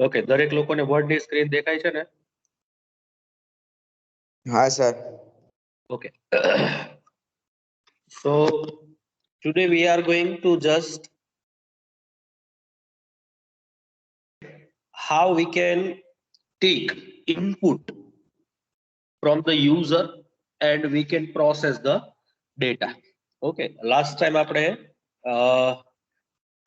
Okay, દરેક લોકોને વર્ડની screen દેખાય છે ને? हाँ sir. Okay. So today we are going to just how we can take input from the user and we can process the data. Okay. Last time આપણે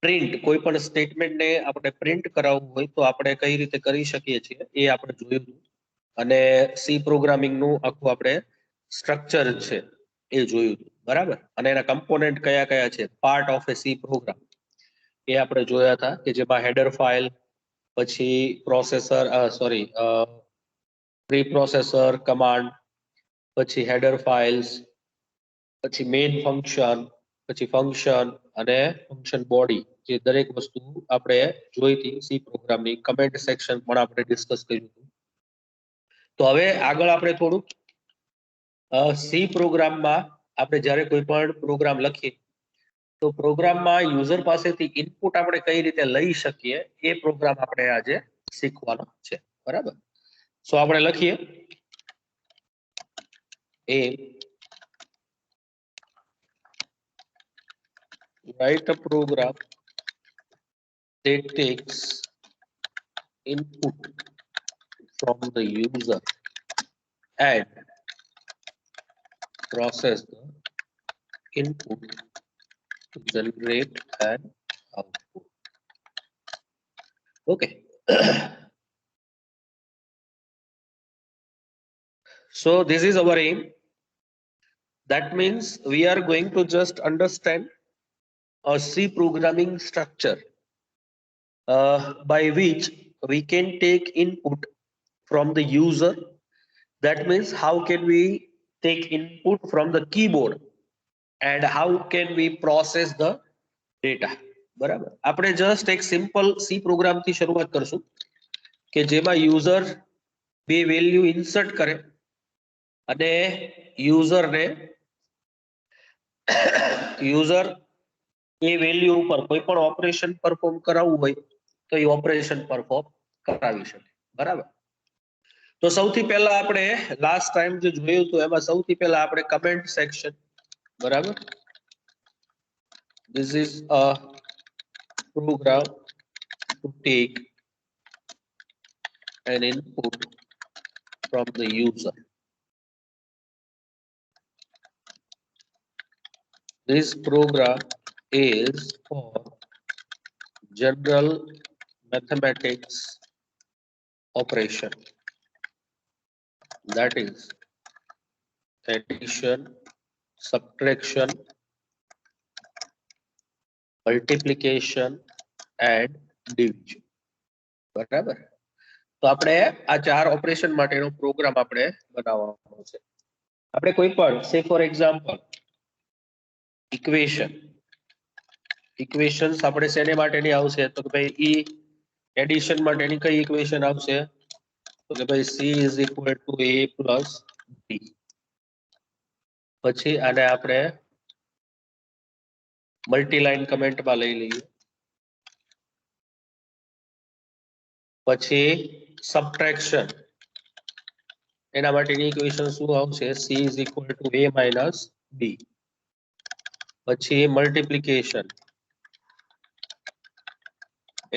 print કોઈ પણ statement ને આપણે પ્રિન્ટ કરાવવું હોય તો આપણે કઈ રીતે કરી શકીએ છીએ એ આપણે જોયું અને સી પ્રોગ્રામિંગ નું આખું આપણે સ્ટ્રક્ચર છે એ જોયું હતું, બરાબર? અને એના કમ્પોનેન્ટ કયા કયા છે, part of a C program એ આપણે જોયા હતા કે જેમાં હેડર ફાઇલ, પછી પ્રોસેસર પ્રી પ્રોસેસર કમાન્ડ, પછી હેડર ફાઇલ્સ, પછી મેઇન ફંક્શન, પછી ફંક્શન અને ફંક્શન બોડી, જે દરેક વસ્તુ આપણે જોઈ હતી સી પ્રોગ્રામની. કમેન્ટ સેક્શન પણ આપણે ડિસ્કસ કર્યું હતું. તો હવે આગળ આપણે થોડુંક સી પ્રોગ્રામમાં આપણે જ્યારે કોઈ પણ પ્રોગ્રામ લખીએ તો પ્રોગ્રામમાં યુઝર પાસેથી ઇનપુટ આપણે કઈ રીતે લઈ શકીએ એ પ્રોગ્રામ આપણે આજે શીખવાનો છે, બરાબર? સો આપણે લખીએ એ write a program that takes input from the user and process the input to generate an output. Okay. So this is our aim. That means we are going to just understand a C programming structure by which we can take input from the user. That means how can we take input from the keyboard and how can we process the data, બરાબર? આપણે just એક simple C program થી શરૂઆત કરશું કે જેમાં user બે value insert કરે અને યુઝર એ વેલ્યુ ઉપર કોઈ પણ ઓપરેશન પરફોર્મ કરાવવું હોય તો એ ઓપરેશન પરફોર્મ કરાવી શકે, બરાબર? તો સૌથી પહેલા આપણે લાસ્ટ ટાઈમ જે જોયું હતું એમાં સૌથી પહેલા આપણે કમેન્ટ સેક્શન, બરાબર? This is a program to take an input from the user. This program is for general mathematics operation, that is addition, subtraction, multiplication and division, બરાબર? તો આપણે આ ચાર ઓપરેશન માટેનો પ્રોગ્રામ આપણે બનાવવાનો છે. આપણે કોઈ પણ સે ફોર એક્ઝામ્પલ ઇક્વેશન્સ આપણે શેને માટેની આવશે તો કે ભાઈ ઈ એડિશન માટેની કઈ ઇક્વેશન આવશે તો કે ભાઈ c is equal to a plus b. પછી આને આપણે મલ્ટીલાઈન કમેન્ટમાં લઈ લઈએ. પછી સબટ્રેક્શન, એના માટેની ઇક્વેશન શું આવશે? c is equal to a minus b. પછી મલ્ટીપ્લિકેશન,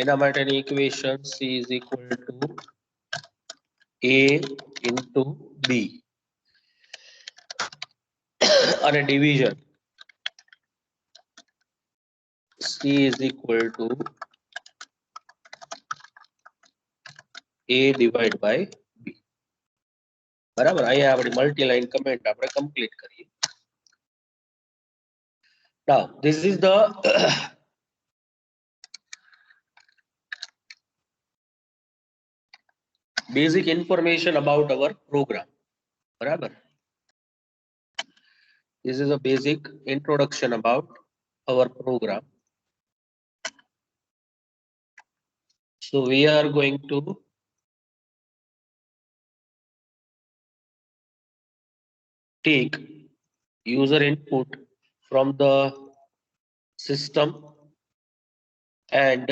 એના માટેની equation c is equal to a into b. અને division c is equal to a divided by b, બરાબર? અહીંયા આપણી મલ્ટીલાઈન કમેન્ટ આપણે કમ્પ્લીટ કરીએ. Now this is the basic information about our program, બરાબર? This is a basic introduction about our program. So we are going to take user input from the system and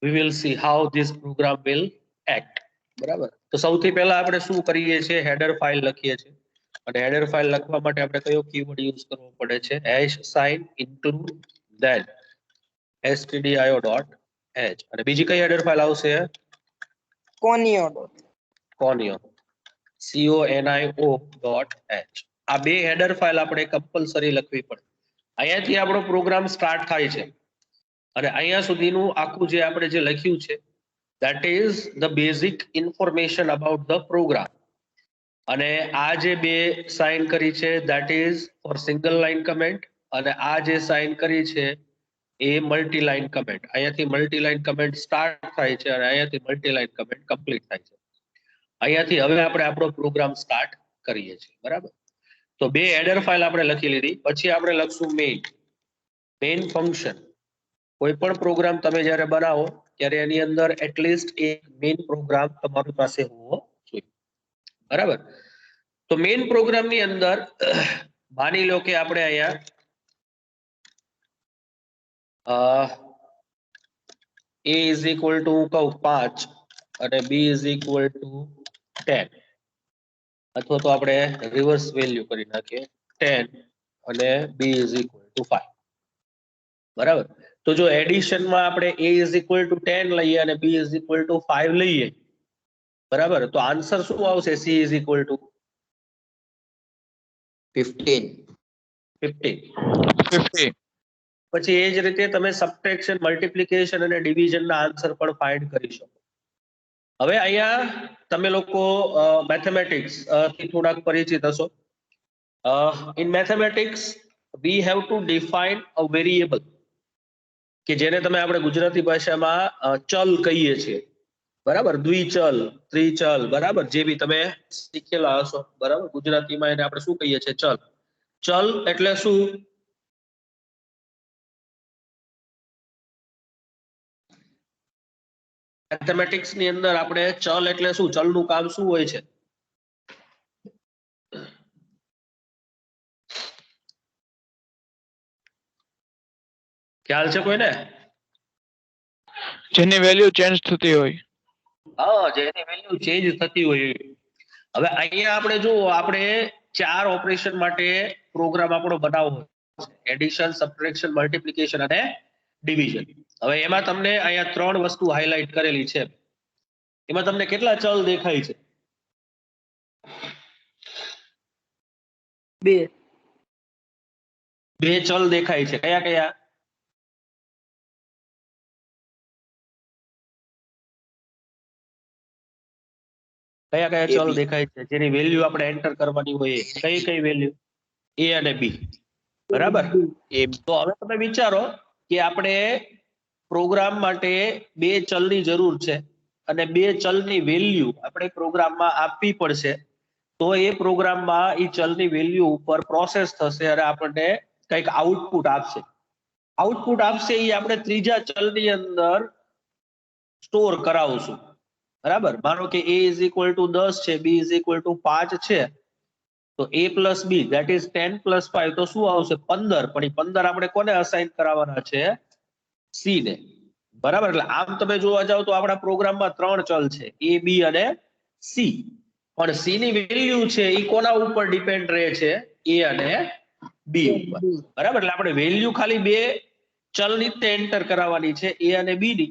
we will see how this program will act. બરાબર, તો સૌથી પહેલા આપણે શું કરીએ છીએ, header file લખીએ છીએ. અને હેડર ફાઇલ લખવા માટે આપણે કયો કીવર્ડ યુઝ કરવો પડે છે, #sign include then stdio.h. અને બીજી કઈ હેડર ફાઇલ આવશે, conio conio.h. આ બે હેડર ફાઇલ આપણે કમ્પલસરી લખવી પડે. અહીંયાથી આપણો પ્રોગ્રામ સ્ટાર્ટ થાય છે અને અહીંયા સુધીનું આખું જે આપણે જે લખ્યું છે that is the basic information about the program. અને આ જે બે સાઇન કરી છે that is for single line comment, અને આ જે સાઇન કરી છે એ મલ્ટી લાઇન કમેન્ટ. અહીંયાથી મલ્ટી લાઇન કમેન્ટ સ્ટાર્ટ થાય છે અને અહીંયાથી મલ્ટી લાઇન કમેન્ટ કમ્પ્લીટ થાય છે. અહીંયાથી હવે આપણે આપણો પ્રોગ્રામ સ્ટાર્ટ કરીએ છીએ. બરાબર, તો બે હેડર ફાઇલ આપણે લખી લીધી. પછી આપણે લખશું મેઇન ફંક્શન. કોઈ પણ પ્રોગ્રામ તમે જ્યારે બનાવો ત્યારે એની અંદર એટલીસ્ટ એક મેઇન પ્રોગ્રામ તમારી પાસે હોવો જોઈએ. બરાબર, તો મેઇન પ્રોગ્રામ ની અંદર માની લો કે આપણે અહીંયા a is equal to કહું 5 અને b is equal to 10, અથવા તો આપણે રિવર્સ વેલ્યુ કરી નાખીએ 10 અને b is equal to 5. બરાબર, તો જો એડિશન માં આપણે a is equal to 10 લઈએ અને b is equal to 5 લઈએ, બરાબર, તો આન્સર શું આવશે, c is equal to 15. પછી એ જ રીતે તમે સબટ્રેક્શન, મલ્ટીપ્લિકેશન અને ડિવિઝન ના આન્સર પણ ફાઇન્ડ કરી શકો. હવે અહીંયા તમે લોકો મેથેમેટિક્સ થી થોડાક પરિચિત હશો. In mathematics we have to define a variable, કે જેને તમે આપણે ગુજરાતી ભાષામાં ચલ કહીએ છીએ. બરાબર, દ્વિચલ, ત્રિચલ, બરાબર, જે બી તમે શીખેલા હશો. બરાબર, ગુજરાતીમાં એને આપણે શું કહીએ છીએ, ચલ. ચલ એટલે શું, મેથેમેટિક્સ ની અંદર આપણે ચલ એટલે શું, ચલનું કામ શું હોય છે, ખ્યાલ છે કોઈને? જેની વેલ્યુ ચેન્જ થતી હોય. હા, જેની વેલ્યુ ચેન્જ થતી હોય. હવે અહીંયા આપણે જો આપણે 4 ઓપરેશન માટે પ્રોગ્રામ આપણો બનાવવો છે, એડિશન, સબટ્રેક્શન, મલ્ટીપ્લિકેશન અને ડિવિઝન. હવે એમાં તમને અહીંયા 3 વસ્તુ હાઇલાઇટ કરેલી છે. એમાં તમને કેટલા ચલ દેખાય છે? 2 ચલ દેખાય છે. કયા કયા? કયા કયા ચલ દેખાય છે જેની વેલ્યુ આપણે એન્ટર કરવાની હોય? કઈ કઈ વેલ્યુ? a અને b. બરાબર, તો હવે તમે વિચારો કે આપણે પ્રોગ્રામ માટે 2 ચલની જરૂર છે અને 2 ચલની વેલ્યુ આપણે પ્રોગ્રામમાં આપવી પડશે, તો એ પ્રોગ્રામમાં એ ચલની વેલ્યુ ઉપર પ્રોસેસ થશે અને આપણને કંઈક આઉટપુટ આપશે. આઉટપુટ આપશે એ આપણે ત્રીજા ચલની અંદર સ્ટોર કરાવશું. બરાબર, માનો કે a is equal to 10 છે, b is equal to 5 છે, તો a plus b that is 10 plus 5 તો શું આવશે, 15. પણ એ 15 આપણે કોને અસાઇન કરાવવાના છે, c ને. બરાબર, એટલે આમ તમે જોવા જાવ તો આપણા પ્રોગ્રામમાં 3 ચલ છે, a b અને c. પણ c ની વેલ્યુ છે એ કોના ઉપર ડિપેન્ડ રહે છે, a અને b ઉપર. બરાબર, એટલે આપણે વેલ્યુ ખાલી 2 ચલની જ એન્ટર કરાવવાની છે, a અને b ની.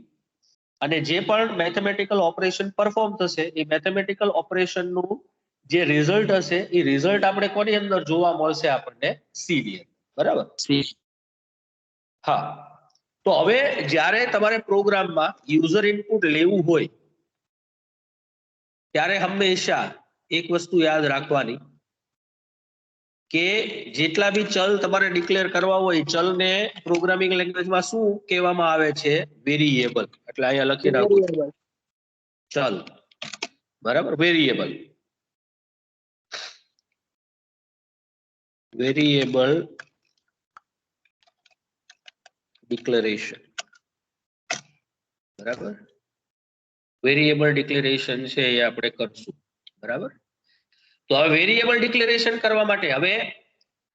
અને જે પણ મેથેમેટિકલ ઓપરેશન પરફોર્મ થશે એ મેથેમેટિકલ ઓપરેશનનું જે રિઝલ્ટ હશે એ રિઝલ્ટ આપણે કોની અંદર જોવા મળશે, આપણને સી ની અંદર. બરાબર, હા. તો હવે જ્યારે તમારે પ્રોગ્રામમાં યુઝર ઇનપુટ લેવું હોય ત્યારે હંમેશા એક વસ્તુ યાદ રાખવાની કે જેટલા બી ચલ તમારે ડિક્લેર કરવા હોય, ચલને પ્રોગ્રામિંગ લેંગ્વેજમાં શું કહેવામાં આવે છે, વેરિયેબલ. એટલે અહીંયા લખી નાખું ચલ. બરાબર, વેરિયેબલ. Variable declaration. બરાબર, વેરિયેબલ ડિક્લેરેશન છે એ આપણે કરશું. બરાબર, તો હવે વેરિયેબલ ડિક્લેરેશન કરવા માટે હવે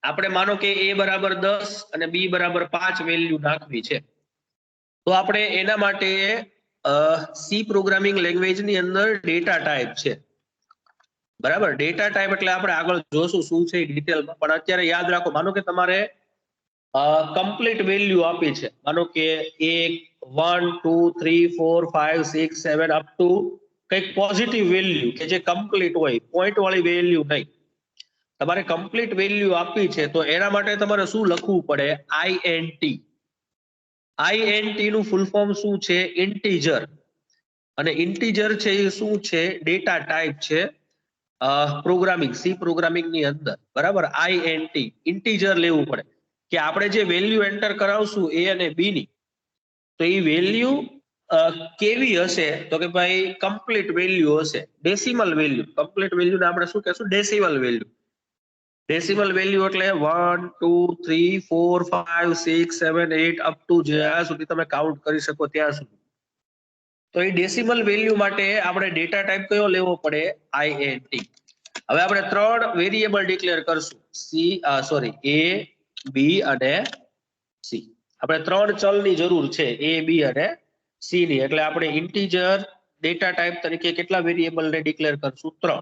આપણે માનો કે a બરાબર 10 અને b બરાબર 5 વેલ્યુ નાખવી છે, તો આપણે એના માટે સી પ્રોગ્રામિંગ લેંગ્વેજ ની અંદર ડેટા ટાઈપ છે, બરાબર. ડેટા ટાઈપ એટલે આપણે આગળ જોશું શું છે ડિટેલમાં, પણ અત્યારે યાદ રાખો, માનો કે તમારે કમ્પ્લીટ વેલ્યુ આપી છે, માનો કે 1 1 2 3 4 5 6 7 અપ ટુ કંઈક પોઝિટિવ વેલ્યુ કે જે કમ્પ્લીટ હોય, પોઈન્ટ વાળી વેલ્યુ નહીં. તમારે કમ્પ્લીટ વેલ્યુ આપી છે તો એના માટે તમારે શું લખવું પડે? આઈએનટી. આઈએનટી નું ફૂલ ફોર્મ શું છે? ઇન્ટીજર. અને ઇન્ટીજર છે એ શું છે? ડેટા ટાઈપ છે પ્રોગ્રામિંગ, સી પ્રોગ્રામિંગ ની અંદર, બરાબર. આઈએનટી ઇન્ટીજર લેવું પડે કે આપણે જે વેલ્યુ એન્ટર કરાવશું એ અને બી ની, તો એ વેલ્યુ કેવી હશે? તો કે ભાઈ કમ્પ્લીટ વેલ્યુ હશે, ડેસિમલ વેલ્યુ. કમ્પ્લીટ વેલ્યુ ને આપણે શું કહેશું? Decimal value. ડેસિમલ વેલ્યુ એટલે 1 2 3 4 5 6 7 8 અપ ટુ જ્યાં સુધી તમે કાઉન્ટ કરી શકો ત્યાં સુધી. તો એ ડેસિમલ વેલ્યુ માટે આપણે ડેટા ટાઈપ કયો લેવો પડે? આઈએનટી. હવે આપણે 3 વેરિયેબલ ડિક્લેર કરશું, એ બી અને સી. આપણે 3 ચલની જરૂર છે, એ બી અને સી ની. એટલે આપણે ઇન્ટીજર ડેટા ટાઈપ તરીકે કેટલા વેરિયેબલ ને ડિક્લેર કરશું? 3,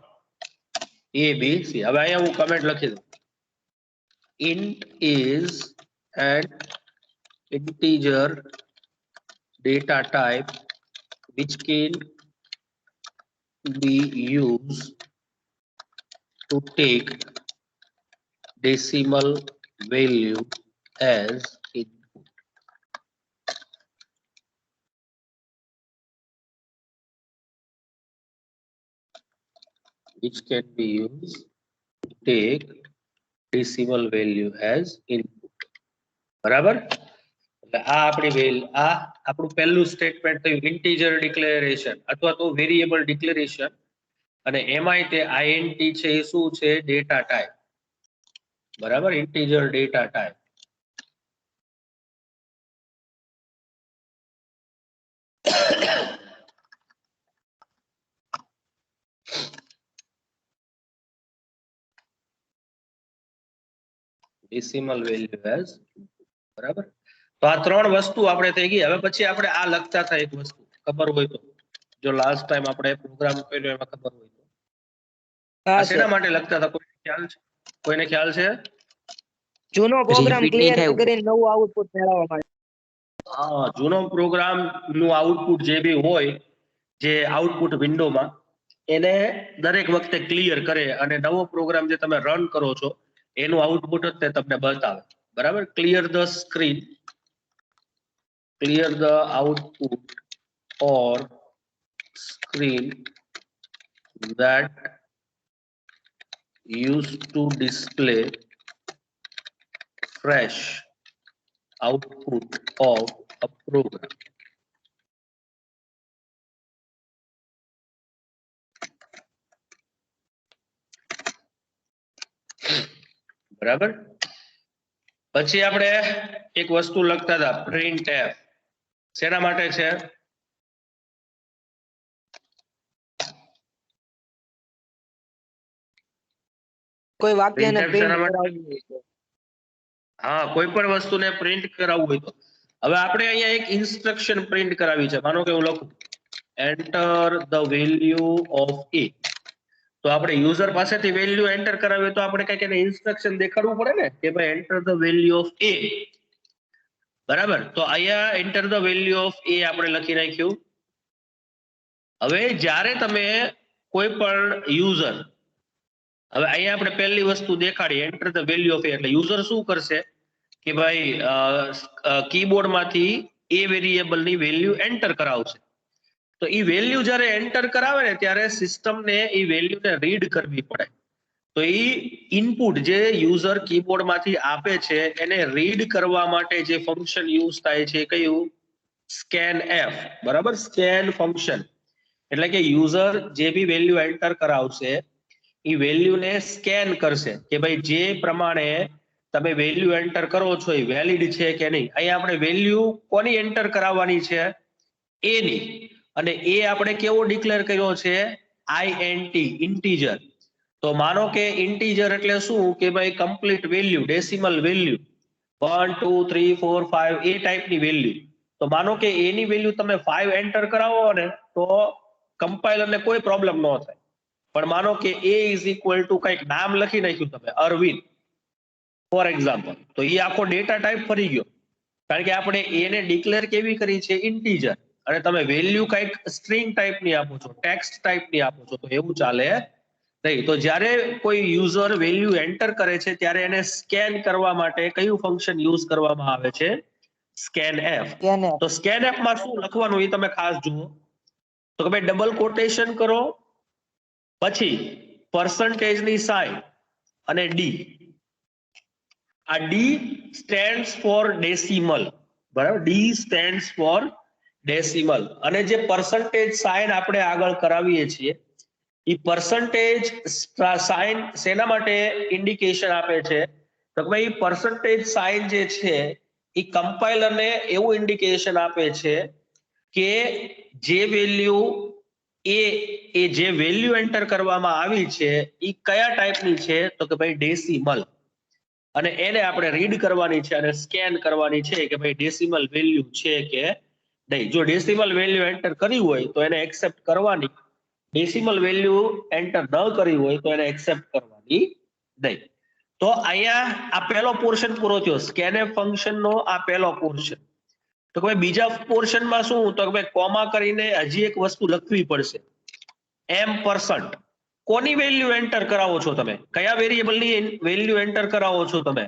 એ બી સી. હવે અહીંયા હું કમેન્ટ લખી દઉં, int is an integer data type which can be used to take decimal value as input. Which can be used to take decimal value as input. બરાબર. એટલે આ આપણી આ આપણું પહેલું સ્ટેટમેન્ટ થયું, ઇન્ટીજર ડિક્લેરેશન અથવા તો વેરિયેબલ ડિક્લેરેશન. અને એમાંય તે આઈએનટી છે એ શું છે? ડેટા ટાઈપ, બરાબર. Integer data type. Decimal value as, બરાબર. તો આ 3 વસ્તુ આપણે થઈ ગઈ. હવે પછી આપણે આ લખતા હતા એક વસ્તુ, ખબર હોય તો, જો લાસ્ટ ટાઈમ આપણે પ્રોગ્રામ કર્યો એમાં ખબર હોય તો. આ શેના માટે લખતા હતા? કોઈને ખ્યાલ છે? કોઈને ખ્યાલ છે? જૂનો પ્રોગ્રામ ક્લિયર કરીને નવું આઉટપુટ મેળવવા માટે. હા, જૂનો પ્રોગ્રામ નું આઉટપુટ જે બી હોય, જે આઉટપુટ વિન્ડોમાં, એને દરેક વખતે ક્લિયર કરે અને નવો પ્રોગ્રામ જે તમે રન કરો છો એનું આઉટપુટ જ તે તમને બતાવે, બરાબર. Clear the screen, clear the output or screen that used to display fresh output of a program. બરાબર. પછી આપણે એક વસ્તુ લખતા હતા, પ્રિન્ટ એફ. શેના માટે છે? કોઈ વાક્યને printf પ્રિન્ટ શેના માટે? કરાવવું હોય તો. હા, કોઈ પણ વસ્તુને પ્રિન્ટ કરાવવું હોય તો. હવે આપણે અહીંયા એક ઇન્સ્ટ્રક્શન પ્રિન્ટ કરાવી છે. માનો કે હું લખું એન્ટર ધ વેલ્યુ ઓફ એ. તો આપણે યુઝર પાસેથી વેલ્યુ એન્ટર કરાવીએ તો આપણે કંઈક એને ઇન્સ્ટ્રક્શન દેખાડવું પડે ને, કે ભાઈ એન્ટર ધ વેલ્યુ ઓફ એ, બરાબર. તો અહીંયા એન્ટર ધ વેલ્યુ ઓફ એ આપણે લખી નાખ્યું. હવે જ્યારે તમે કોઈ પણ યુઝર, હવે અહીંયા આપણે પહેલી વસ્તુ દેખાડી, એન્ટર ધ વેલ્યુ ઓફ એ, એટલે યુઝર શું કરશે કે ભાઈ કીબોર્ડમાંથી એ વેરિયેબલ ની વેલ્યુ એન્ટર કરાવશે. તો એ વેલ્યુ જ્યારે એન્ટર કરાવે ને ત્યારે સિસ્ટમને એ વેલ્યુને રીડ કરવી પડે. તો એ ઇનપુટ જે યુઝર કીબોર્ડમાંથી આપે છે એને રીડ કરવા માટે જે ફંક્શન યુઝ થાય છે કયું? સ્કેન એફ, બરાબર. સ્કેન ફંક્શન એટલે કે યુઝર જે બી વેલ્યુ એન્ટર કરાવશે એ વેલ્યુને સ્કેન કરશે કે ભાઈ જે પ્રમાણે તમે વેલ્યુ એન્ટર કરો છો એ વેલિડ છે કે નહીં. અહીંયા આપણે વેલ્યુ કોની એન્ટર કરાવવાની છે? એ ની. અને એ આપણે કેવો ડિક્લેર કર્યો છે? INT, integer. તો માનો કે ઇન્ટીજર એટલે શું કે ભાઈ કમ્પ્લીટ વેલ્યુ, ડેસિમલ વેલ્યુ 1 2 3 4 5 એ ટાઈપની વેલ્યુ. તો માનો કે a ની વેલ્યુ તમે 5 એન્ટર કરાવો ને તો કમ્પાઇલરને કોઈ પ્રોબ્લેમ ન થાય. પણ માનો કે a ઇઝ ઇક્વલ ટુ કંઈક નામ લખી નાખ્યું તમે અરવિંદ ફોર એક્ઝામ્પલ, તો એ આખો ડેટા ટાઈપ ફરી ગયો, કારણ કે આપણે a ને ડિક્લેર કેવી કરી છે ઇન્ટીજર, અને તમે વેલ્યુ કંઈક સ્ટ્રિંગ ટાઈપની આપો છો, ટેક્સ્ટ ટાઈપની આપો છો, તો એવું ચાલે નહીં. તો જ્યારે કોઈ યુઝર વેલ્યુ એન્ટર કરે છે ત્યારે એને સ્કેન કરવા માટે કયું ફંક્શન યુઝ કરવામાં આવે છે? સ્કેનએફ. કેને તો સ્કેનએફ માં શું લખવાનું એ તમે ખાસ જુઓ. તો કે ભાઈ ડબલ કોટેશન કરો, પછી percentage ની સાઇન અને ડી. આ ડી સ્ટેન્ડ્સ ફોર ડેસિમલ, બરાબર? D stands for decimal. અને જે percentage સાઇન આપણે આગળ કરાવીએ છીએ એ percentage સાઇન શેના માટે ઇન્ડિકેશન આપે છે? તો કે ભાઈ percentage સાઇન જે છે એ કમ્પાઇલરને એવું ઇન્ડિકેશન આપે છે કે જે વેલ્યુ એ જે વેલ્યુ એન્ટર કરવામાં આવી છે એ કયા ટાઈપની છે? તો કે ભાઈ ડેસિમલ. અને એને આપણે રીડ કરવાની છે અને સ્કેન કરવાની છે કે ભાઈ ડેસિમલ વેલ્યુ છે કે નહીં. જો ડેસિમલ વેલ્યુ એન્ટર કરી હોય તો એને એક્સેપ્ટ કરવાની, ડેસિમલ વેલ્યુ એન્ટર ન કરી હોય તો એને એક્સેપ્ટ કરવાની નહીં. તો અહીંયા આ પહેલો પોર્શન પૂરો થયો, સ્કેનએફ ફંક્શનનો આ પહેલો પોર્શન. તો કે ભાઈ બીજા પોર્શનમાં શું? તો કે ભાઈ કોમા કરીને હજી એક વસ્તુ લખવી પડશે, %. કોની વેલ્યુ એન્ટર કરાવો છો તમે? કયા વેરિયેબલની વેલ્યુ એન્ટર કરાવો છો તમે?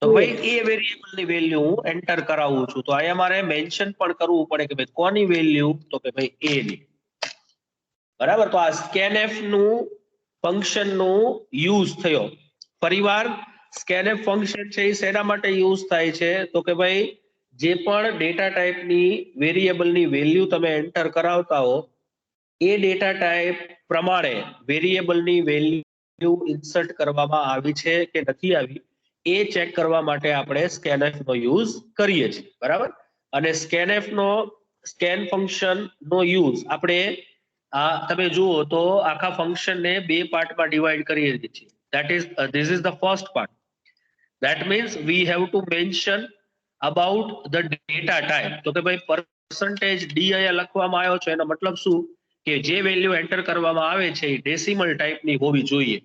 તો ભાઈ એ વેરિયેબલની વેલ્યુ હું એન્ટર કરાવું છું. તો અહીંયા મારે મેન્શન પણ કરવું પડે કે ભાઈ કોની વેલ્યુ? તો કે ભાઈ એ ની. બરાબર? તો આ સ્કેનએફ નું ફંક્શન નું યુઝ થયો. ફરીવાર સ્કેનએફ ફંક્શન છે એ શેના માટે યુઝ થાય છે? તો કે ભાઈ જે પણ ડેટા ટાઈપની વેરિયેબલની વેલ્યુ તમે એન્ટર કરાવતા હો એ ડેટા ટાઈપ પ્રમાણે વેરિયેબલની વેલ્યુ ઇન્સર્ટ કરવામાં આવી છે કે નથી આવી એ ચેક કરવા માટે આપણે સ્કેનએફ નો યુઝ કરીએ છીએ. બરાબર? અને સ્કેનએફ નો સ્કેન ફંક્શન નો યુઝ આપણે તમે જુઓ તો આખા ફંક્શનને બે પાર્ટમાં ડિવાઈડ કરીએ છીએ. that is this is the first part. That means we have to mention about the data type. તો કે ભાઈ percentage d અહીંયા લખવામાં આવ્યો છે એનો મતલબ શું? કે જે વેલ્યુ એન્ટર કરવામાં આવે છે એ ડેસિમલ ટાઈપની હોવી જોઈએ.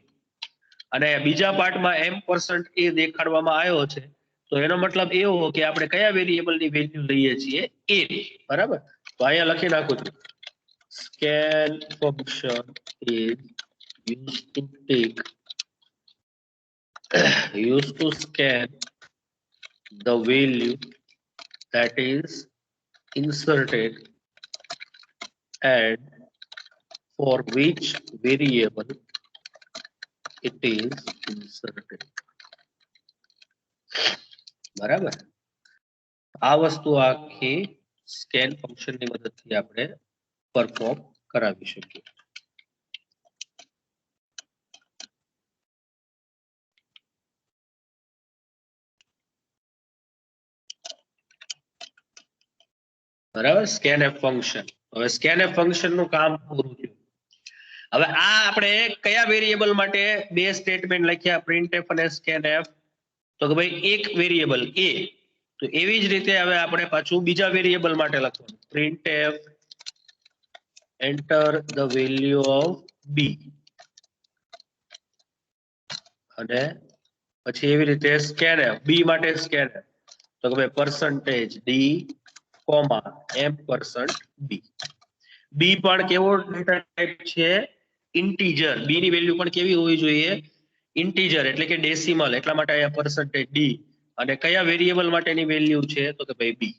અને બીજા પાર્ટમાં %, એ દેખાડવામાં આવ્યો છે, તો એનો મતલબ એવો કે આપણે કયા વેરિયેબલની વેલ્યુ લઈએ છીએ એ. બરાબર? તો અહીંયા લખી નાખું છું, scan function is used to scan the value that is inserted and for which variable it is inserted. બરાબર? આ વસ્તુ આખી સ્કેન ફંક્શનની મદદથી આપણે પરફોર્મ કરાવી શકીએ. બરાબર? Scanf function. હવે સ્કેનએફ ફંક્શન નું કામ પૂરું થયું. હવે આ આપણે કયા વેરિયેબલ માટે બે સ્ટેટમેન્ટ લખ્યા, પ્રિન્ટએફ અને સ્કેનએફ? તો કે ભાઈ એક વેરિયેબલ a. તો એવી જ રીતે હવે આપણે પાછું બીજા વેરિયેબલ માટે લખવાનું, printf enter the value of b. અને પછી એવી રીતે સ્કેનએફ b માટે સ્કેનએફ. તો કે ભાઈ percentage d, %b. b પણ કેવો ડેટા ટાઈપ છે? ઇન્ટીજર. b ની વેલ્યુ પણ કેવી હોવી જોઈએ? ઇન્ટીજર, એટલે કે ડેસિમલ. એટલા માટે અહીંયા %d. અને કયા વેરિયેબલ માટેની વેલ્યુ છે? તો કે ભાઈ b.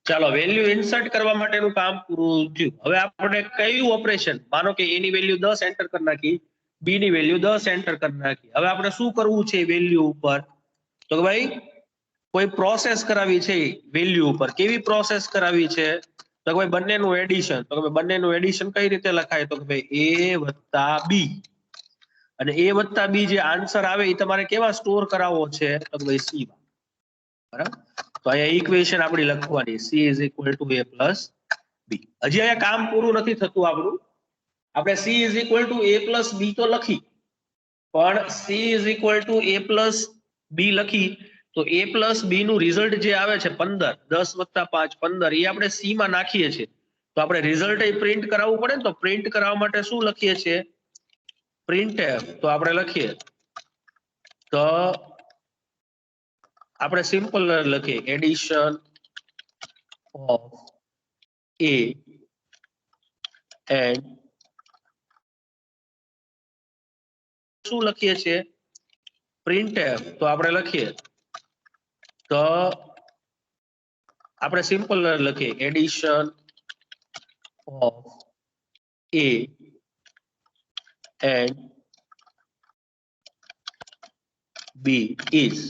ચાલો, વેલ્યુ ઇન્સર્ટ કરવા માટેનું કામ પૂરું થયું. હવે આપણે કયું ઓપરેશન, માનો કે a ની વેલ્યુ 10 એન્ટર કરી નાખી, b ની વેલ્યુ 10 એન્ટર કરી નાખી. હવે આપણે શું કરવું છે વેલ્યુ ઉપર? તો કે ભાઈ કોઈ પ્રોસેસ કરાવી છે વેલ્યુ ઉપર. કેવી પ્રોસેસ કરાવી છે? તો કે ભાઈ બંનેનું એડિશન. તો કે ભાઈ બંનેનું એડિશન કઈ રીતે લખાય? તો કે ભાઈ a + b. અને a + b જે આન્સર આવે એ તમારે કેવા સ્ટોર કરાવવો છે? તો કે ભાઈ c માં. બરાબર? તો અહીંયા ઇક્વેશન આપણી લખવાની, c = a + b. હજી અહીંયા કામ પૂરું નથી થતું આપણું. આપણે c = a + b તો લખી, પણ c = a + b લખી તો a પ્લસ બી નું રિઝલ્ટ જે આવે છે 15, 10 વત્તા 5 15, એ આપણે સી માં નાખીએ છીએ. તો આપણે રિઝલ્ટ એ પ્રિન્ટ કરાવવું પડે ને, તો પ્રિન્ટ કરાવવા માટે શું લખીએ છીએ? printf. તો આપણે લખીએ તો આપણે સિમ્પલ લખીએ એડિશન ઓફ a એન્ડ શું લખીએ છીએ? printf. તો આપણે લખીએ તો આપણે સિમ્પલ લખીએ addition of a and b is.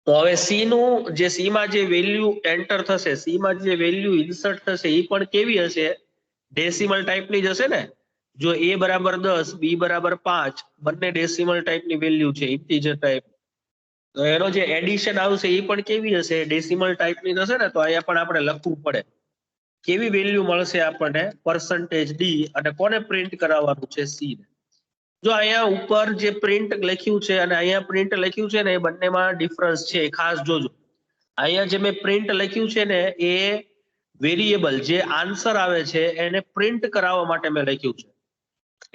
તો હવે સી નું જે સી માં જે વેલ્યુ એન્ટર થશે, સી માં જે વેલ્યુ ઇન્સર્ટ થશે એ પણ કેવી હશે? ડેસિમલ ટાઈપની જ હશે ને. જો a બરાબર 10, b બરાબર 5, બંને ડેસિમલ ટાઈપની વેલ્યુ છે, ઇન્ટીજર ટાઈપ. તો એનો જે એડિશન આવશે એ પણ કેવી હશે? ડેસિમલ ટાઈપની હશે ને. તો અહીંયા પણ આપણે લખવું પડે કેવી વેલ્યુ મળશે આપણને? Percentage D. અને કોને પ્રિન્ટ કરાવવાનું છે? સી ને. જો અહીંયા ઉપર જે પ્રિન્ટ લખ્યું છે અને અહીંયા પ્રિન્ટ લખ્યું છે ને, એ બંનેમાં ડિફરન્સ છે, ખાસ જોજો. અહીંયા જે મેં પ્રિન્ટ લખ્યું છે ને, એ વેરિયેબલ જે આન્સર આવે છે એને પ્રિન્ટ કરાવવા માટે મેં લખ્યું છે.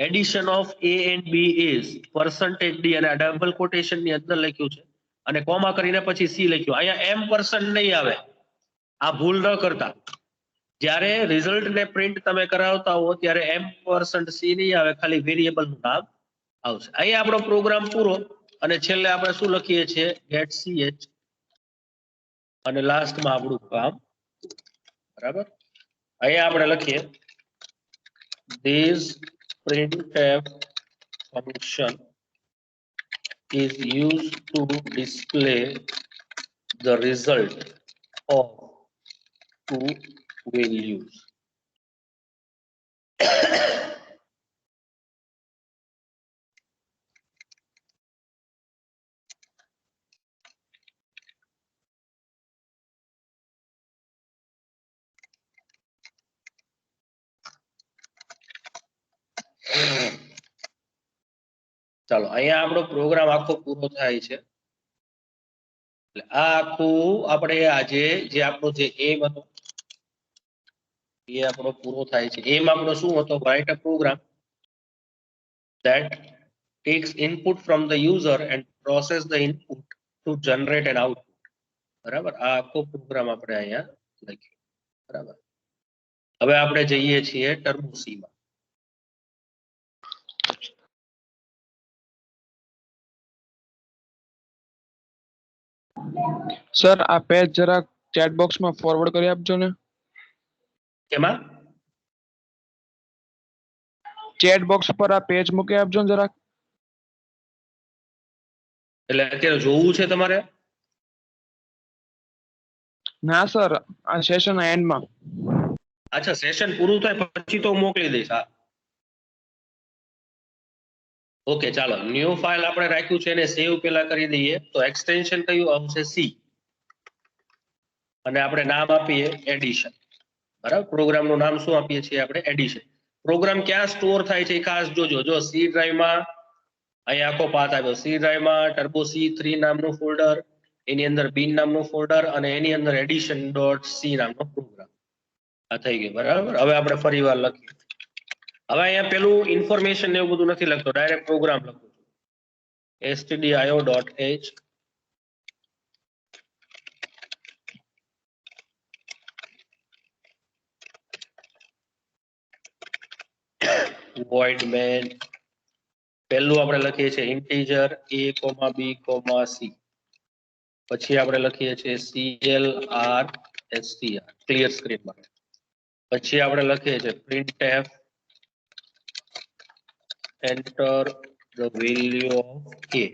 Addition of a and b is percentage D, અને ડબલ કોટેશન ની અંદર લખ્યું છે અને કોમા કરીને પછી સી લખ્યું. અહીંયા m% નહીં આવે, આ ભૂલ ન કરતા. જ્યારે રિઝલ્ટ ને પ્રિન્ટ તમે કરાવતા હો ત્યારે m% સી નહીં આવે, ખાલી વેરિયેબલ નું નામ આવશે. અહીંયા આપણો પ્રોગ્રામ પૂરો. અને છેલ્લે આપણે શું લખીએ છીએ? get ch, અને લાસ્ટમાં આપણું કામ. બરાબર. અહીંયા આપણે લખીએ this printf function is used to display the result of two values. ચાલો, અહીંયા આપણો પ્રોગ્રામ આખો પૂરો થાય છે. એટલે આ આખું આપણે આજે જે આપણો જે એમ હતો એ આપણો પૂરો થાય છે. એમ આપણો શું હતો? Write a program that takes input from the user and process the input to generate an output. બરાબર. આ આખો પ્રોગ્રામ આપણે અહીંયા લખ્યો. બરાબર. હવે આપણે જઈએ છીએ ટર્બો સી માં. સર આ પેજ જરાક ચેટ બોક્સમાં ફોરવર્ડ કરી આપજો ને. કેમાં? ચેટ બોક્સ પર આ પેજ મૂકી આપજો ને જરાક. એટલે અત્યારે જોવું છે તમારે? ના સર, આ સેશન એન્ડમાં. અચ્છા, સેશન પૂરું થાય પછી તો મોકલી દઈશ. હા, ઓકે. ચાલો, ન્યૂ ફાઇલ આપણે રાખ્યું છે એને સેવ પેલા કરી દઈએ. તો એક્સટેન્શન કયું આવશે? સી. અને આપણે નામ આપીએ એડિશન. બરાબર. પ્રોગ્રામનું નામ શું આપીએ છીએ આપણે? એડિશન. પ્રોગ્રામ ક્યાં સ્ટોર થાય છે ખાસ જોજો. જો સી ડ્રાઈવમાં અહીંયા આખો પાથ આવ્યો. સી ડ્રાઈવમાં ટર્બો C3 નામનું ફોલ્ડર, એની અંદર બિન નામનું ફોલ્ડર, અને એની અંદર એડિશન ડોટ સી નામનો પ્રોગ્રામ. આ થઈ ગયું. બરાબર. હવે આપણે ફરી વાર લખીએ. હવે અહીંયા પેલું ઇન્ફોર્મેશન ને એવું બધું નથી લખતો, ડાયરેક્ટ પ્રોગ્રામ લખું છું. stdio.h void main. પહેલું આપણે લખીએ છીએ ઇન્ટીજર a, b, c. પછી આપણે લખીએ છીએ clr str ક્લિયર સ્ક્રીન માટે. પછી આપણે લખીએ છીએ printf enter the value of a.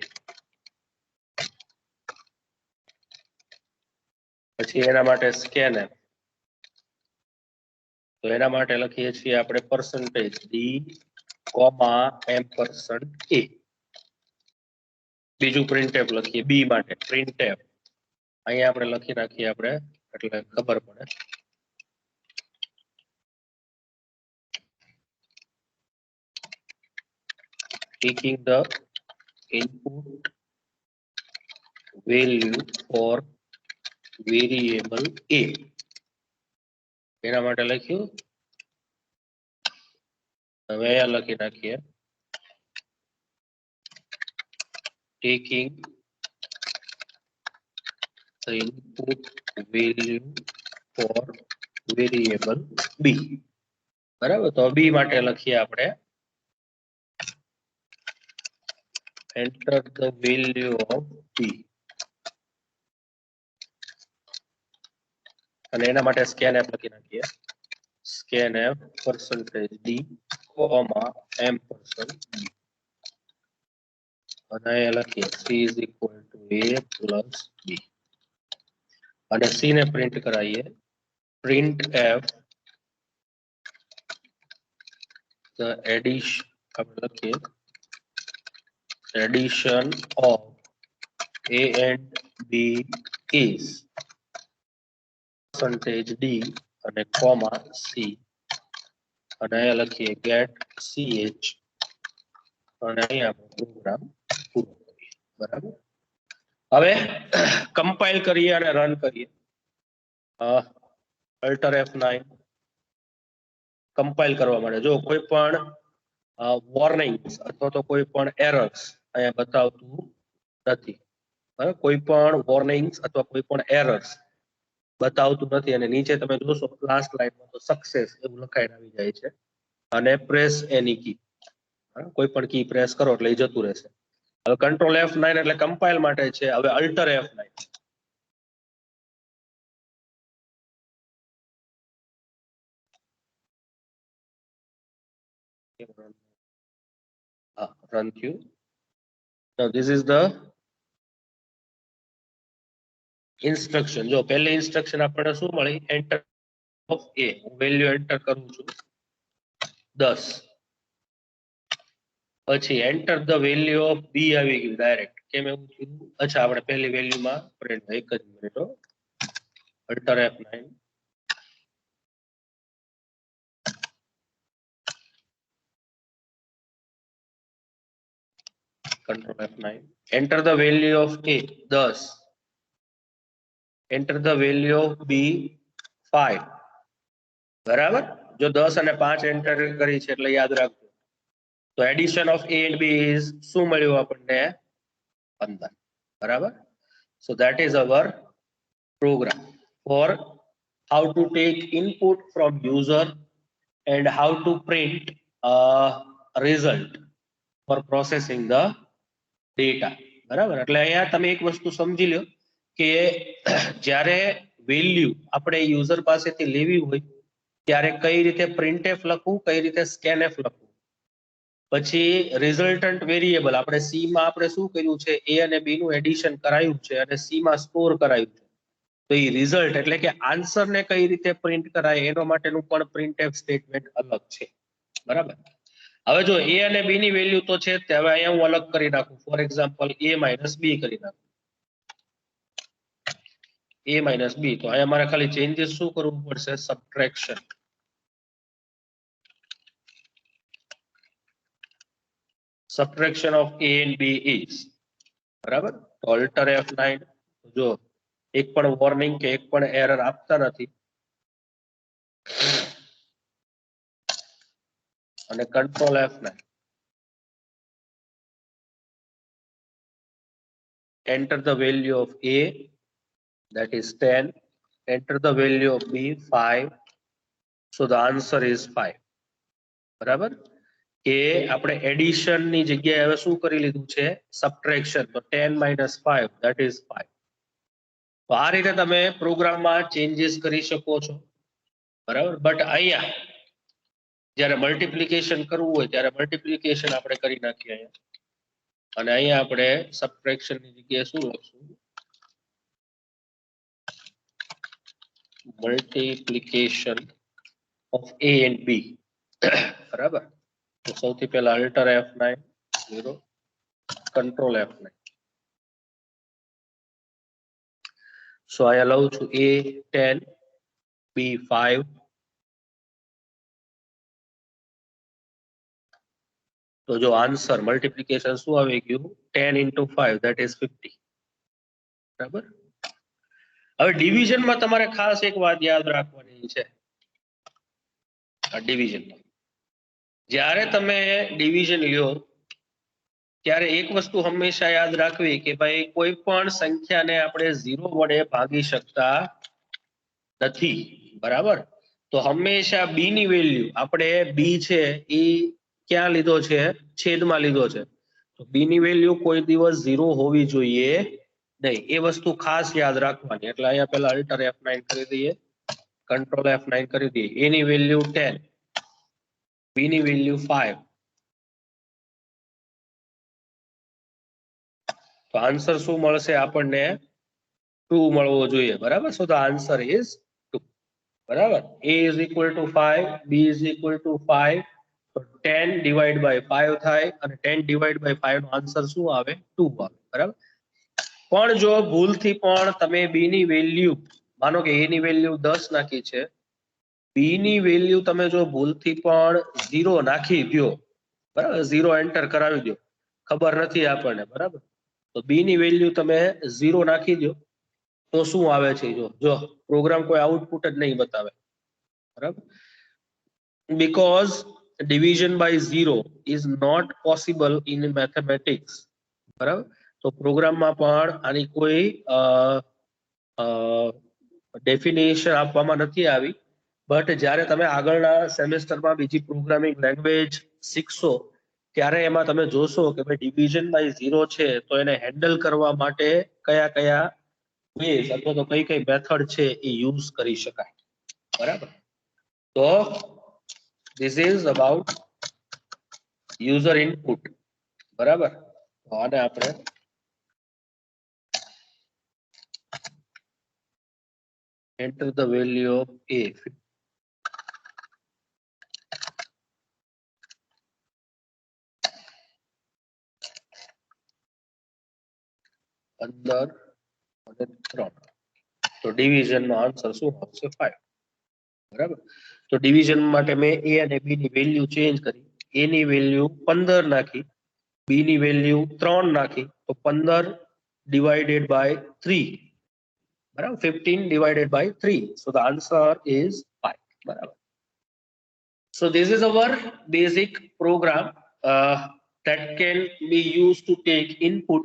પછી એના માટે scanf. તો એના માટે લખીએ છીએ આપણે percentage d, %a. બીજું printf લખીએ b માટે printf. અહીંયા આપણે લખી નાખીએ આપણે, એટલે ખબર પડે. taking the input value for variable a. એના માટે લખ્યું, હવે અહીંયા લખી નાખીએ taking the input value for variable b. બરાબર, તો b માટે લખીએ આપણે enter the value of b, અને એના માટે scanf લખી નાખીએ scanf %d, ampersand b, અને અહીંયા લખીએ c is equal to a plus b, અને c ને પ્રિન્ટ કરાવીએ printf the addition, આપણે લખીએ addition of a and b is %d અને કોમા c, અને અહીંયા લખીએ get ch, અને અહીંયા આપણે પ્રોગ્રામ પૂરો કરીએ. બરાબર, હવે કમ્પાઇલ કરીએ અને રન કરીએ. અલ્ટર F9 કમ્પાઇલ કરવા માટે જો કોઈ પણ વોર્નિંગ્સ અથવા તો કોઈ પણ એરર્સ અહીંયા બતાવતું નથી. બરાબર, કોઈ પણ વોર્નિંગ્સ અથવા કોઈ પણ એરર્સ બતાવતું નથી, અને નીચે તમે જોશો લાસ્ટ લાઈનમાં તો સક્સેસ એવું લખાઈને આવી જાય છે, અને પ્રેસ એની કી, કોઈ પણ કી પ્રેસ કરો એટલે એ જતું રહેશે. હવે કંટ્રોલ F9 એટલે કમ્પાઇલ માટે છે. હવે alter F9 run through. Now this is the instruction. જો પહેલી ઇન્સ્ટ્રક્શન આપણને શું મળી, enter of a, હું વેલ્યુ એન્ટર કરું છું 10, પછી enter the value of b આવી ગયું ડાયરેક્ટ. કેમ એવું થયું? અચ્છા, આપણે પહેલી વેલ્યુમાં પ્રિન્ટ, એક જ minute, alter F9 control F9, enter the value of a 10, enter the value of b 5. બરાબર, જો 10 અને 5 એન્ટર કરી છે એટલે યાદ રાખજો. તો addition of a and b is શું મળ્યું આપણને? 15. બરાબર, so that is our program for how to take input from user and how to print a result for processing the data. બરાબર, એટલે અહીંયા તમે એક વસ્તુ સમજી લો કે જ્યારે વેલ્યુ આપણે યુઝર પાસેથી લેવી હોય ત્યારે કઈ રીતે printf લખવું, કઈ રીતે scanf લખવું. પછી રિઝલ્ટન્ટ વેરિયેબલ આપણે સી માં આપણે શું કર્યું છે, એ અને બી નું એડિશન કરાયું છે અને સી માં સ્ટોર કરાયું છે. તો એ રિઝલ્ટ એટલે કે આન્સર ને કઈ રીતે પ્રિન્ટ કરાય એનો માટેનું પણ printf સ્ટેટમેન્ટ અલગ છે. બરાબર, હવે જો એ અને બી ની વેલ્યુ તો છે તે હવે અહીંયા હું અલગ કરી નાખું. ફોર એક્ઝામ્પલ a માઇનસ બી કરી નાખું, a માઇનસ બી. તો અહીંયા મારે ખાલી ચેન્જીસ શું કરવું પડશે? Subtraction. subtraction of a and b is, બરાબર, તો અલ્ટર F9 જો એક પણ વોર્નિંગ કે એક પણ એરર આપતા નથી, અને control F9 enter the value of a, that is 10, enter the value of b 5, so the answer is 5. બરાબર, કે આપણે એડિશન ની જગ્યાએ હવે શું કરી લીધું છે? સબટ્રેક્શન. તો 10 minus 5, that is 5. તો આ રીતે તમે પ્રોગ્રામમાં ચેન્જીસ કરી શકો છો. બરાબર, બટ અહીંયા જ્યારે મલ્ટિપ્લિકેશન કરવું હોય ત્યારે મલ્ટિપ્લિકેશન આપણે કરી નાખીએ અહીંયા, અને અહીંયા આપણે સબટ્રેક્શન ની જગ્યાએ શું લખશું? Multiplication of a and b. બરાબર, તો સૌથી પહેલા અલ્ટર F9 0, કંટ્રોલ F9. સો અહીંયા લઉં છું a 10, b 5. તો જો આન્સર મલ્ટિપ્લિકેશન શું આવી ગયું? 10 into 5, that is 50. બરાબર. હવે ડિવિઝનમાં તમારે ખાસ એક વાત યાદ રાખવાની છે. ડિવિઝનમાં જ્યારે તમે ડિવિઝન લ્યો ત્યારે એક વસ્તુ હંમેશા યાદ રાખવી કે ભાઈ કોઈ પણ સંખ્યાને આપણે 0 વડે ભાગી શકતા નથી. બરાબર. તો હંમેશા બી ની વેલ્યુ આપણે બી છે એ ક્યાં લીધો છે? છેદમાં લીધો છે. તો બી ની વેલ્યુ કોઈ દિવસ 0 હોવી જોઈએ નહીં. એ વસ્તુ ખાસ યાદ રાખવાની. એટલે અહીંયા પેલા અલ્ટર F9 કરી દઈએ, કંટ્રોલ F9 કરી દઈએ. એ ની વેલ્યુ 10, બી ની વેલ્યુ 5. તો આન્સર શું મળશે આપણને? 2 મળવો જોઈએ. બરાબર. સો ધ આન્સર ઇઝ 2. બરાબર. a is equal to 5, b is equal to 5. તો 10 ડિવાઈડ બાય 5 થાય અને 10 ડિવાઈડ બાય 5 નો આન્સર શું આવે? 2 આવે. બરાબર. પણ જો ભૂલથી પણ તમે b ની વેલ્યુ, માનો કે a ની વેલ્યુ 10 નાખી છે, b ની વેલ્યુ તમે જો ભૂલથી પણ 0 નાખી દો, બરાબર, 0 એન્ટર કરાવી દો, ખબર નથી આપણને, બરાબર, તો b ની વેલ્યુ તમે 0 નાખી દો તો શું આવે છે? જો પ્રોગ્રામ કોઈ આઉટપુટ જ નહીં બતાવે. બરાબર. because division by 0 is not possible in mathematics. બરાબર. તો પ્રોગ્રામમાં પણ આની કોઈ ડેફિનેશન આપવામાં નથી આવી. બટ જ્યારે તમે આગળના સેમેસ્ટરમાં બીજી પ્રોગ્રામિંગ લેંગ્વેજ શીખશો ત્યારે એમાં તમે જોશો કે ભાઈ ડિવિઝન બાય 0 છે તો એને હેન્ડલ કરવા માટે કયા કયા વેઝ અથવા તો કઈ કઈ મેથડ છે એ યુઝ કરી શકાય. બરાબર. તો this is about user input. બરાબર. તો આને આપણે enter the value of a. 15 અને 3. તો ડિવિઝન નો આન્સર શું આવશે? 5. બરાબર. તો ડિવિઝન માટે મેં a અને b ની વેલ્યુ ચેન્જ કરી. a ની વેલ્યુ 15 નાખી, b ની વેલ્યુ 3 નાખી, તો 15 divided by 3. બરાબર. 15 divided by 3. So the answer is 5. બરાબર. So this is our basic program that can be used to take input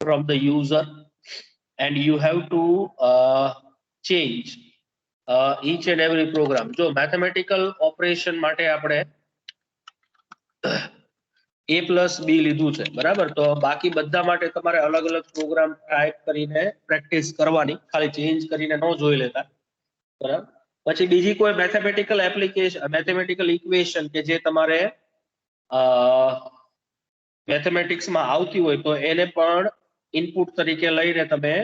from the user, and you have to change each and every program. જો mathematical operation માટે આપણે a plus b લીધું છે, બરાબર, તો બાકી બધા માટે તમારે અલગ અલગ પ્રોગ્રામ ટાઈપ કરીને પ્રેક્ટિસ કરવાની, ખાલી ચેન્જ કરીને ન જોઈ લેતા. બરાબર. પછી બીજી કોઈ મેથેમેટિકલ એપ્લિકેશન, મેથેમેટિકલ ઇક્વેશન કે જે તમારે મેથેમેટિક્સમાં આવતી હોય તો એને પણ ઇનપુટ તરીકે લઈને તમે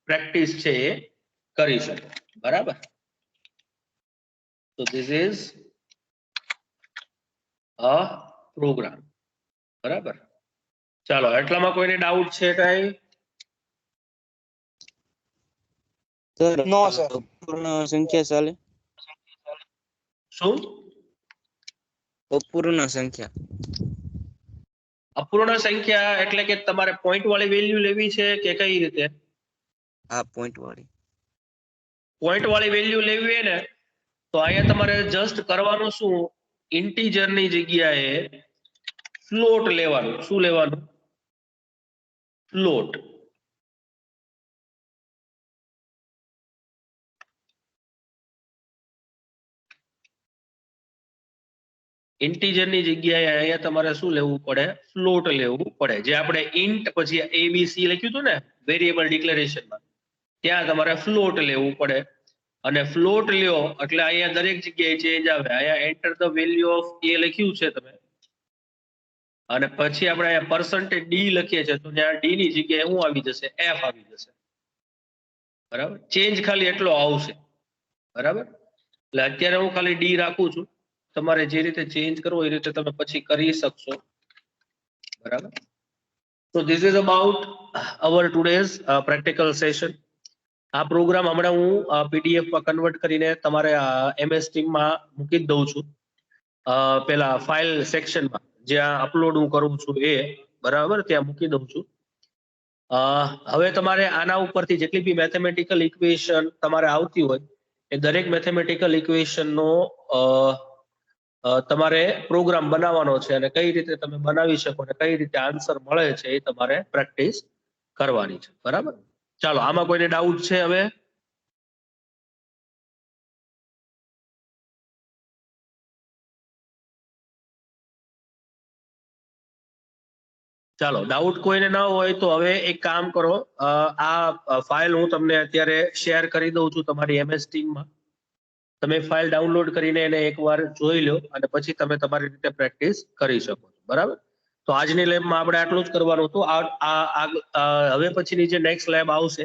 પ્રેક્ટિસ છે એ કરી શકો. બરાબર. તો ધીસ ઇઝ અ પ્રોગ્રામ. બરાબર. ચાલો, એટલામાં કોઈને ડાઉટ છે કઈ? સર નો સર. પૂર્ણ સંખ્યા ચાલે? શું? અપૂર્ણ સંખ્યા. અપૂર્ણ સંખ્યા એટલે કે તમારે પોઈન્ટ વાળી વેલ્યુ લેવી છે કે કઈ રીતે? હા, પોઈન્ટ વાળી. પોઈન્ટ વાળી વેલ્યુ લેવી હોય ને તો અહીંયા તમારે જસ્ટ કરવાનું શું? ઇન્ટીજર ની જગ્યાએ ફ્લોટ લેવાનું. શું લેવાનું? ફ્લોટ. ઇન્ટીજર ની જગ્યાએ અહીંયા તમારે શું લેવું પડે? ફ્લોટ લેવું પડે. જે આપણે ઇન્ટ પછી એબીસી લખ્યું હતું ને વેરિયેબલ ડિક્લેરેશનમાં, ત્યાં તમારે ફ્લોટ લેવું પડે. અને ફ્લોટ લ્યો એટલે અહીંયા દરેક જગ્યાએ ચેન્જ આવે. અહીંયા એન્ટર ધ વેલ્યુ ઓફ એ લખ્યું છે તમે, અને પછી આપણે અહીંયા પર્સન્ટેજ ડી લખીએ છીએ તો ત્યાં ડી ની જગ્યાએ શું આવી જશે? એફ આવી જશે. બરાબર. ચેન્જ ખાલી એટલો આવશે. બરાબર. એટલે અત્યારે હું ખાલી ડી રાખું છું, તમારે જે રીતે ચેન્જ કરવો એ રીતે તમે પછી કરી શકશો. બરાબર. So this is about our today's practical session. આ પ્રોગ્રામ હમણાં હું પીડીએફ માં કન્વર્ટ કરીને તમારે MS Team માં મૂકી જ દઉં છું, પેલા ફાઇલ સેક્શનમાં જ્યાં અપલોડ હું કરું છું એ, બરાબર, ત્યાં મૂકી દઉં છું. હવે તમારે આના ઉપરથી જેટલી બી મેથેમેટિકલ ઇક્વેશન તમારે આવતી હોય એ દરેક મેથેમેટિકલ ઇક્વેશનનો તમારે પ્રોગ્રામ બનાવવાનો છે અને કઈ રીતે તમે બનાવી શકો અને કઈ રીતે આન્સર મળે છે એ તમારે પ્રેક્ટિસ કરવાની છે. બરાબર, ચાલો આમાં કોઈને ડાઉટ છે હવે? ચાલો ડાઉટ કોઈને ના હોય તો હવે એક કામ કરો, આ ફાઇલ હું તમને અત્યારે શેર કરી દઉં છું તમારી MS ટીમમાં. તમે ફાઇલ ડાઉનલોડ કરીને એને એકવાર જોઈ લો અને પછી તમે તમારી રીતે પ્રેક્ટિસ કરી શકો છો. બરાબર, તો આજની લેબમાં આપણે આટલું જ કરવાનું હતું. હવે પછીની જે નેક્સ્ટ લેબ આવશે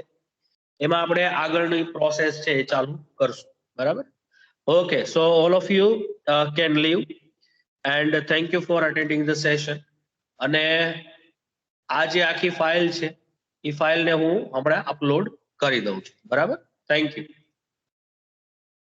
એમાં આપણે આગળની પ્રોસેસ છે એ ચાલુ કરશું. બરાબર, okay, so all of you can live and thank you for attending the session. અને આ જે આખી ફાઇલ છે એ ફાઇલને હું હમણાં અપલોડ કરી દઉં છું. બરાબર, થેન્ક યુ.